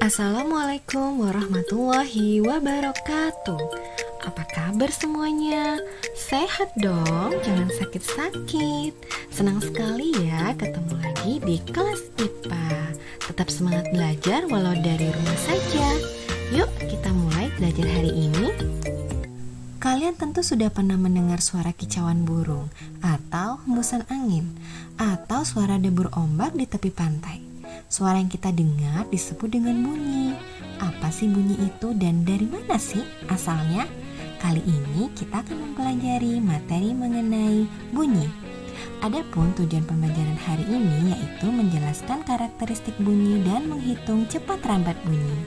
Assalamualaikum warahmatullahi wabarakatuh. Apa kabar semuanya? Sehat dong, jangan sakit-sakit. Senang sekali ya ketemu lagi di kelas IPA. Tetap semangat belajar walau dari rumah saja. Yuk kita mulai belajar hari ini. Kalian tentu sudah pernah mendengar suara kicauan burung, atau hembusan angin, atau suara debur ombak di tepi pantai. Suara yang kita dengar disebut dengan bunyi. Apa sih bunyi itu dan dari mana sih asalnya? Kali ini kita akan mempelajari materi mengenai bunyi. Adapun tujuan pembelajaran hari ini yaitu menjelaskan karakteristik bunyi dan menghitung cepat rambat bunyi.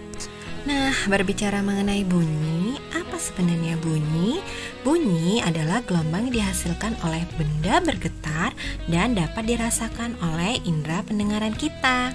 Nah, berbicara mengenai bunyi, apa sebenarnya bunyi? Bunyi adalah gelombang yang dihasilkan oleh benda bergetar dan dapat dirasakan oleh indera pendengaran kita.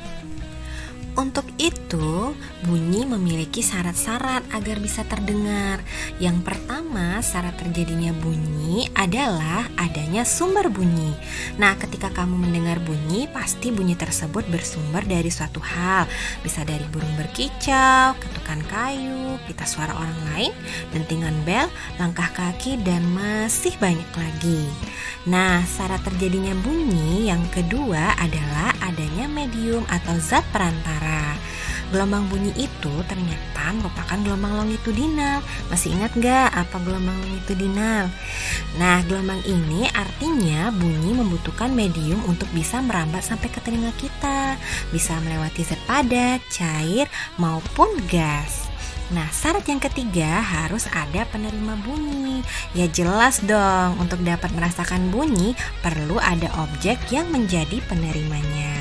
Untuk itu, bunyi memiliki syarat-syarat agar bisa terdengar. Yang pertama, syarat terjadinya bunyi adalah adanya sumber bunyi. Nah, ketika kamu mendengar bunyi, pasti bunyi tersebut bersumber dari suatu hal. Bisa dari burung berkicau, ketukan kayu, pita suara orang lain, dentingan bel, langkah kaki, dan masih banyak lagi. Nah, syarat terjadinya bunyi yang kedua adalah adanya medium atau zat perantara. Gelombang bunyi itu ternyata merupakan gelombang longitudinal. Masih ingat gak apa gelombang longitudinal? Nah, gelombang ini artinya bunyi membutuhkan medium untuk bisa merambat sampai ke telinga kita. Bisa melewati zat padat, cair, maupun gas. Nah, syarat yang ketiga harus ada penerima bunyi. Ya jelas dong, untuk dapat merasakan bunyi perlu ada objek yang menjadi penerimanya.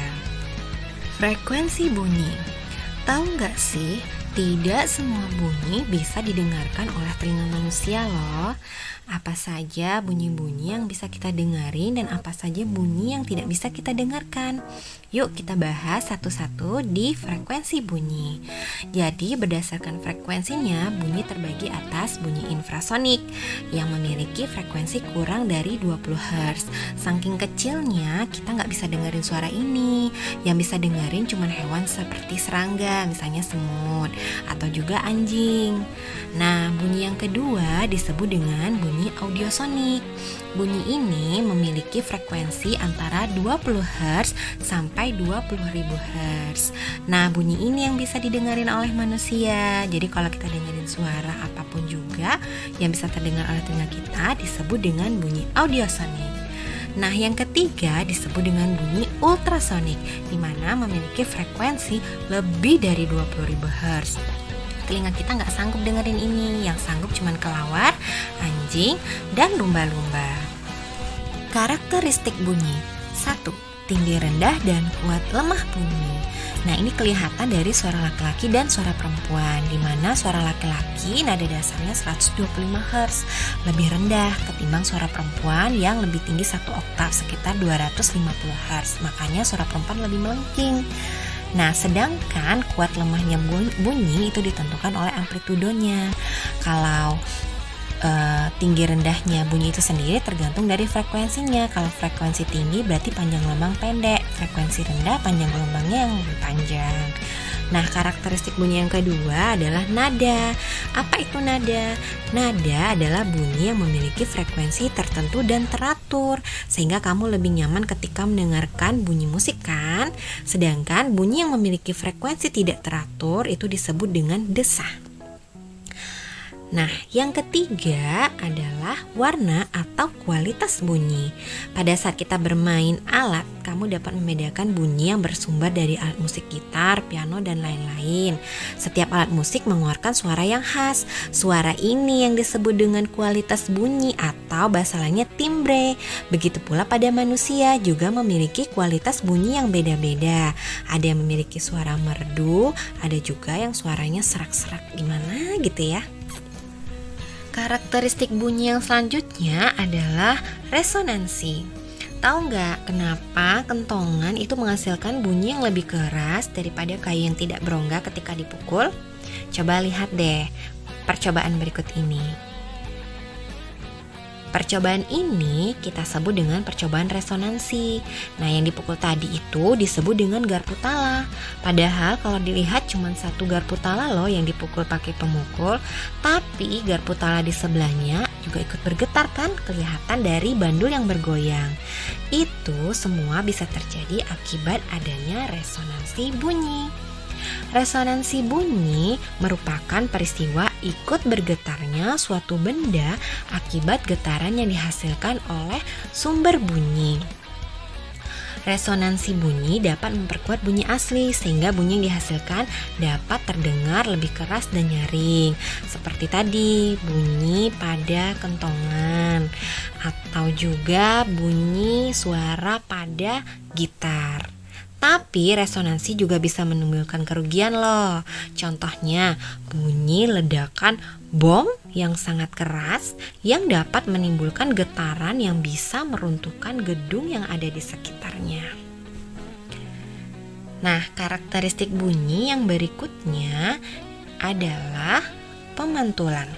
Frekuensi bunyi. Tahu nggak sih, tidak semua bunyi bisa didengarkan oleh telinga manusia loh. Apa saja bunyi-bunyi yang bisa kita dengarin dan apa saja bunyi yang tidak bisa kita dengarkan. Yuk kita bahas satu-satu di frekuensi bunyi. Jadi berdasarkan frekuensinya, bunyi terbagi atas bunyi infrasonik yang memiliki frekuensi kurang dari 20 Hz. Saking kecilnya kita nggak bisa dengerin suara ini. Yang bisa dengerin cuma hewan seperti serangga, misalnya semut, atau juga anjing. Nah, bunyi yang kedua disebut dengan bunyi audiosonik. Bunyi ini memiliki frekuensi antara 20 Hz sampai 20.000 Hz. Nah, bunyi ini yang bisa didengarin oleh manusia. Jadi kalau kita dengerin suara apapun juga yang bisa terdengar oleh telinga kita disebut dengan bunyi audiosonik. Nah, yang ketiga disebut dengan bunyi ultrasonik, di mana memiliki frekuensi lebih dari 20.000 Hz. Telinga kita nggak sanggup dengerin ini, yang sanggup cuman kelawar, anjing, dan lumba-lumba. Karakteristik bunyi. 1. Tinggi rendah dan kuat lemah bunyi. Nah, ini kelihatan dari suara laki-laki dan suara perempuan, di mana suara laki-laki nada dasarnya 125 Hz, lebih rendah ketimbang suara perempuan yang lebih tinggi 1 oktav sekitar 250 Hz. Makanya suara perempuan lebih melengking. Nah, sedangkan kuat lemahnya bunyi itu ditentukan oleh amplitudonya. Kalau tinggi rendahnya bunyi itu sendiri tergantung dari frekuensinya. Kalau frekuensi tinggi berarti panjang gelombang pendek, frekuensi rendah panjang gelombangnya yang lebih panjang. Nah, karakteristik bunyi yang kedua adalah nada. Apa itu nada? Nada adalah bunyi yang memiliki frekuensi tertentu dan teratur, sehingga kamu lebih nyaman ketika mendengarkan bunyi musik kan? Sedangkan bunyi yang memiliki frekuensi tidak teratur itu disebut dengan desah. Nah, yang ketiga adalah warna atau kualitas bunyi. Pada saat kita bermain alat, kamu dapat membedakan bunyi yang bersumber dari alat musik gitar, piano, dan lain-lain. Setiap alat musik mengeluarkan suara yang khas. Suara ini yang disebut dengan kualitas bunyi atau bahasa lainnya timbre. Begitu pula pada manusia juga memiliki kualitas bunyi yang beda-beda. Ada yang memiliki suara merdu, ada juga yang suaranya serak-serak gimana gitu ya. Karakteristik bunyi yang selanjutnya adalah resonansi. Tahu nggak kenapa kentongan itu menghasilkan bunyi yang lebih keras daripada kayu yang tidak berongga ketika dipukul? Coba lihat deh percobaan berikut ini. percobaan ini kita sebut dengan percobaan resonansi. Nah, yang dipukul tadi itu disebut dengan garpu tala. Padahal kalau dilihat cuma satu garpu tala loh yang dipukul pakai pemukul, tapi garpu tala di sebelahnya juga ikut bergetar kan, kelihatan dari bandul yang bergoyang. Itu semua bisa terjadi akibat adanya resonansi bunyi. Resonansi bunyi merupakan peristiwa ikut bergetarnya suatu benda akibat getaran yang dihasilkan oleh sumber bunyi. Resonansi bunyi dapat memperkuat bunyi asli sehingga bunyi yang dihasilkan dapat terdengar lebih keras dan nyaring. Seperti tadi, bunyi pada kentongan atau juga bunyi suara pada gitar. Tapi resonansi juga bisa menimbulkan kerugian loh. Contohnya bunyi ledakan bom yang sangat keras yang dapat menimbulkan getaran yang bisa meruntuhkan gedung yang ada di sekitarnya. Nah, karakteristik bunyi yang berikutnya adalah pemantulan.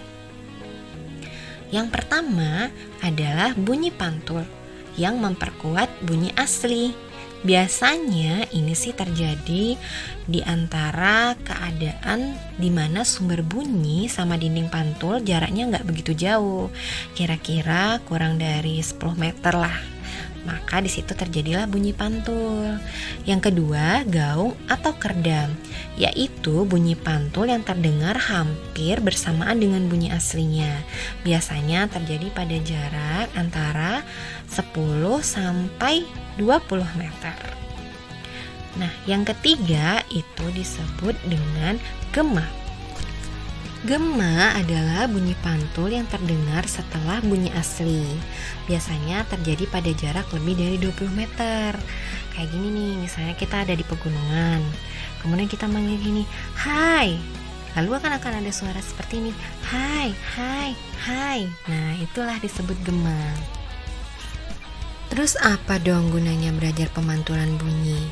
Yang pertama adalah bunyi pantul yang memperkuat bunyi asli. Biasanya ini sih terjadi di antara keadaan di mana sumber bunyi sama dinding pantul jaraknya nggak begitu jauh, kira-kira kurang dari 10 meter lah. Maka di situ terjadilah bunyi pantul. Yang kedua, gaung atau kerdam, yaitu bunyi pantul yang terdengar hampir bersamaan dengan bunyi aslinya. Biasanya terjadi pada jarak antara 10 sampai 20 meter. Nah, yang ketiga itu disebut dengan gema. Gema adalah bunyi pantul yang terdengar setelah bunyi asli. Biasanya terjadi pada jarak lebih dari 20 meter. Kayak gini nih, misalnya kita ada di pegunungan. Kemudian kita manggil gini, "Hai." Lalu akan ada suara seperti ini, "Hai, hai, hai." Nah, itulah disebut gema. Terus apa dong gunanya belajar pemantulan bunyi?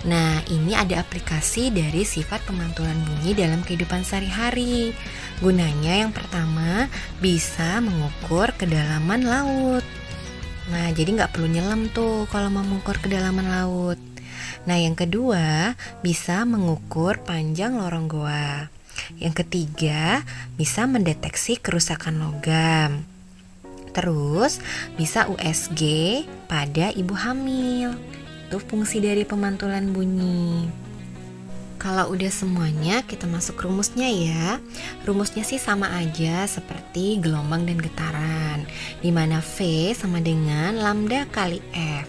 Nah, ini ada aplikasi dari sifat pemantulan bunyi dalam kehidupan sehari-hari. Gunanya yang pertama, bisa mengukur kedalaman laut. Nah, jadi nggak perlu nyelam tuh kalau mau mengukur kedalaman laut. Nah, yang kedua, bisa mengukur panjang lorong goa. Yang ketiga, bisa mendeteksi kerusakan logam. Terus bisa USG pada ibu hamil. Itu fungsi dari pemantulan bunyi. Kalau udah semuanya, kita masuk rumusnya ya. Rumusnya sih sama aja seperti gelombang dan getaran, di mana V sama dengan lambda kali F.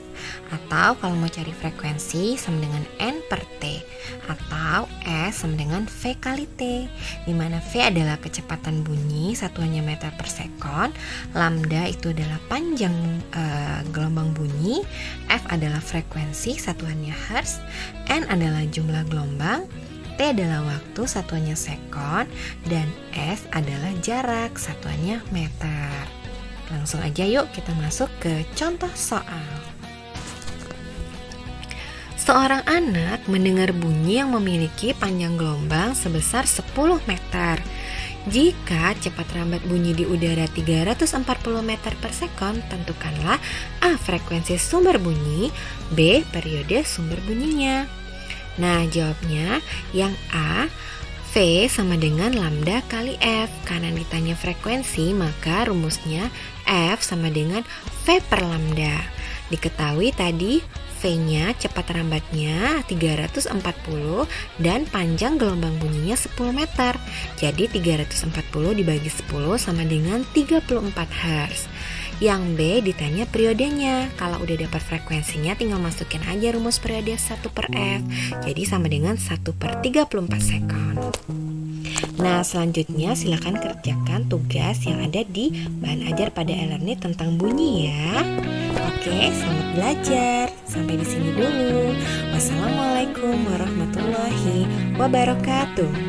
Atau kalau mau cari frekuensi sama dengan N per T, atau S sama dengan V kali T, di mana V adalah kecepatan bunyi satuannya meter per sekon, lambda itu adalah panjang gelombang bunyi, F adalah frekuensi satuannya hertz, N adalah jumlah gelombang, T adalah waktu satuannya sekon, dan S adalah jarak satuannya meter. Langsung aja yuk kita masuk ke contoh soal. Seorang anak mendengar bunyi yang memiliki panjang gelombang sebesar 10 meter. Jika cepat rambat bunyi di udara 340 meter per sekon, tentukanlah A. frekuensi sumber bunyi, B. periode sumber bunyinya. Nah, jawabnya yang A, V sama dengan lambda kali F. Karena ditanya frekuensi, maka rumusnya F sama dengan V per lambda. Diketahui tadi V-nya cepat rambatnya 340 dan panjang gelombang bunyinya 10 meter. Jadi 340 dibagi 10 sama dengan 34 Hz. Yang B ditanya periodenya. Kalau udah dapat frekuensinya tinggal masukin aja rumus periode 1 per F. Jadi sama dengan 1 per 34 sekon. Nah, selanjutnya silakan kerjakan tugas yang ada di bahan ajar pada e-learning tentang bunyi ya. Oke, selamat belajar. Sampai di sini dulu. Wassalamualaikum warahmatullahi wabarakatuh.